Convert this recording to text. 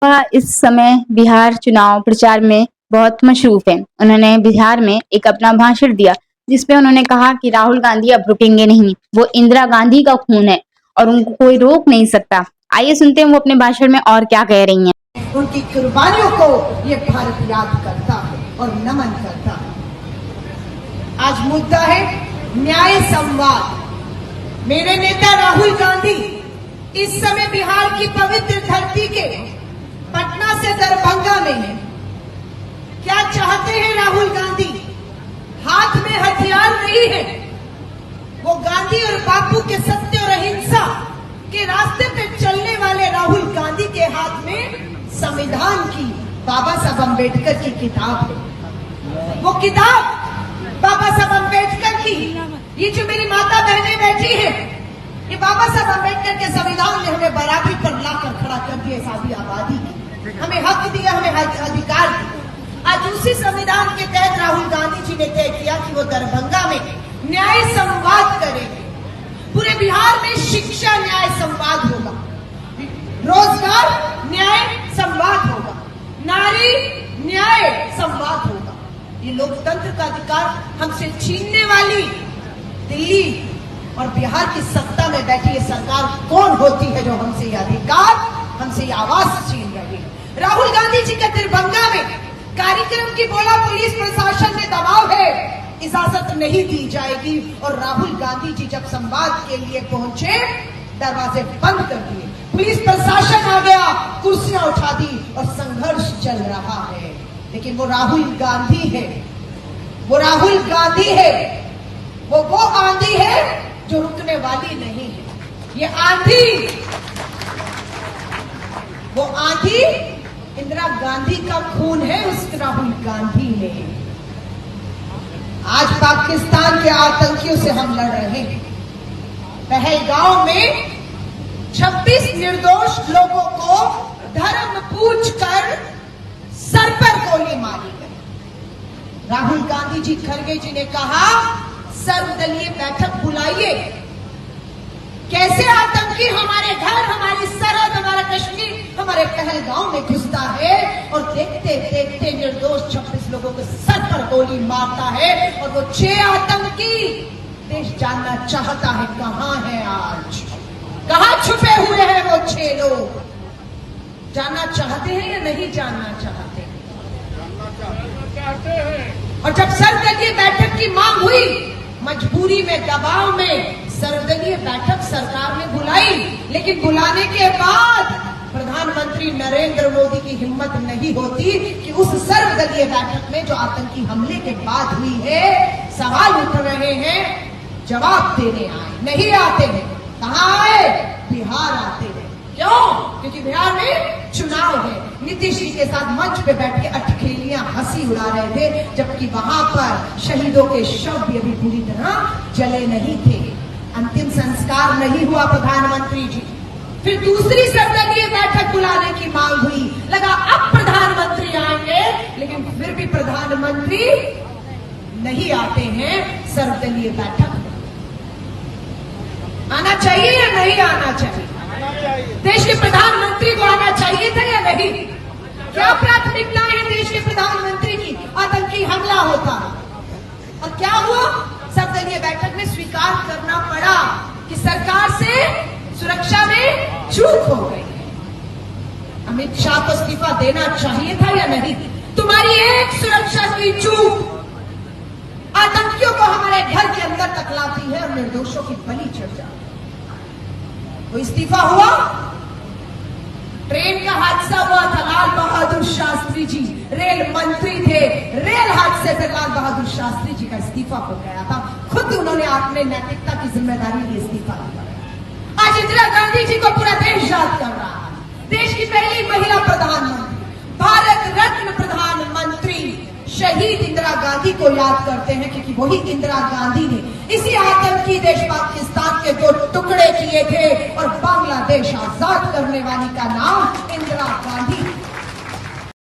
भाजपा इस समय बिहार चुनाव प्रचार में बहुत मशरूफ है। उन्होंने बिहार में एक अपना भाषण दिया जिसपे उन्होंने कहा कि राहुल गांधी अब रुकेंगे नहीं, वो इंदिरा गांधी का खून है और उनको कोई रोक नहीं सकता। आइए सुनते हैं वो अपने भाषण में और क्या कह रही हैं। उनकी कुर्बानियों को ये भारत याद करता है और नमन करता है। आज मुद्दा है न्याय संवाद। मेरे नेता राहुल गांधी इस समय बिहार की पवित्र धरती के पटना से दरभंगा में है। क्या चाहते हैं राहुल गांधी? हाथ में हथियार नहीं है। वो गांधी और बापू के सत्य और अहिंसा के रास्ते पे चलने वाले राहुल गांधी के हाथ में संविधान की बाबा साहब अम्बेडकर की किताब है। वो किताब बाबा साहब अम्बेडकर की, ये जो मेरी माता बहनें बैठी है, ये बाबा साहब अम्बेडकर के संविधान ने हमें बराबरी पर लाकर खड़ा कर दिया। सादी आबादी की हमें हक दिया, हमें अधिकार दिया। आज उसी संविधान के तहत राहुल गांधी जी ने तय किया कि वो दरभंगा में न्याय संवाद करेंगे। पूरे बिहार में शिक्षा न्याय संवाद होगा, रोजगार न्याय संवाद होगा, नारी न्याय संवाद होगा। ये लोकतंत्र का अधिकार हमसे छीनने वाली दिल्ली और बिहार की सत्ता में बैठी ये सरकार कौन होती है जो हमसे ये अधिकार, हमसे ये आवाज छीन रही है। राहुल गांधी जी के दरभंगा में कार्यक्रम की बोला पुलिस प्रशासन में दबाव है, इजाजत नहीं दी जाएगी। और राहुल गांधी जी जब संवाद के लिए पहुंचे, दरवाजे बंद कर दिए, पुलिस प्रशासन आ गया, कुर्सियां उठा दी और संघर्ष चल रहा है। लेकिन वो राहुल गांधी है, वो राहुल गांधी है, वो आंधी है जो रुकने वाली नहीं है। ये आंधी, वो आंधी इंदिरा गांधी का खून है, उस राहुल गांधी ने। आज पाकिस्तान के आतंकियों से हम लड़ रहे हैं। पहलगांव में 26 निर्दोष लोगों को धर्म पूछकर सर पर गोली मारी गई। राहुल गांधी जी, खड़गे जी ने कहा सर्वदलीय बैठक बुलाइए। कैसे आतंकी हमारे घर, हमारी सरहद, हमारा कश्मीर, हमारे पहलगांव में घुसता है और देखते देखते निर्दोष 26 लोगों को सर पर गोली मारता है। और वो 6 आतंकी, देश जानना चाहता है कहां है आज, कहां छुपे हुए हैं वो 6 लोग। जानना चाहते हैं या नहीं जानना चाहते? और जब सर्वदलीय बैठक की मांग हुई, मजबूरी में, दबाव में सर्वदलीय बैठक सरकार ने बुलाई। लेकिन बुलाने के बाद प्रधानमंत्री नरेंद्र मोदी की हिम्मत नहीं होती कि उस सर्वदलीय बैठक में जो आतंकी हमले के बाद हुई है, सवाल उठ रहे हैं, जवाब देने आए। नहीं आते हैं। कहां आए? बिहार आते हैं। क्यों? क्योंकि बिहार में चुनाव है। नीतीश जी के साथ मंच पे बैठ के अटखेलियां हंसी उड़ा रहे थे, जबकि वहां पर शहीदों के शव भी अभी पूरी तरह जले नहीं थे। अंतिम संस्कार नहीं हुआ प्रधानमंत्री जी। फिर दूसरी सर्वदलीय बैठक बुलाने की मांग हुई। लगा अब प्रधानमंत्री आएंगे, लेकिन फिर भी प्रधानमंत्री नहीं आते हैं सर्वदलीय बैठक में। आना चाहिए या नहीं आना चाहिए? देश के प्रधानमंत्री को आना चाहिए था या नहीं? क्या प्राथमिकता है देश के प्रधानमंत्री की? आतंकी हमला होता और क्या हुआ? सर्वदलीय बैठक में स्वीकार करना पड़ा कि सरकार से सुरक्षा में चूक हो गई है। अमित शाह को इस्तीफा देना चाहिए था या नहीं? तुम्हारी एक सुरक्षा की चूक आतंकियों को हमारे घर के अंदर तक लाती है और निर्दोषों की बलि चढ़ जाती है। वो इस्तीफा हुआ। ट्रेन का हादसा हुआ था, लाल बहादुर शास्त्री जी रेल मंत्री थे, रेल हादसे से लाल बहादुर शास्त्री जी का इस्तीफा हो गया था। खुद उन्होंने अपने नैतिकता की जिम्मेदारी लिए इस्तीफा दिया। आज इंदिरा गांधी जी को पूरा देश याद कर रहा है। देश की पहली महिला प्रधानमंत्री, भारत रत्न प्रधानमंत्री शहीद इंदिरा गांधी को याद करते हैं, क्योंकि वही इंदिरा गांधी ने इसी आतंकी देश पाकिस्तान के 2 टुकड़े किए थे और बांग्लादेश आजाद करने वाली का नाम इंदिरा गांधी।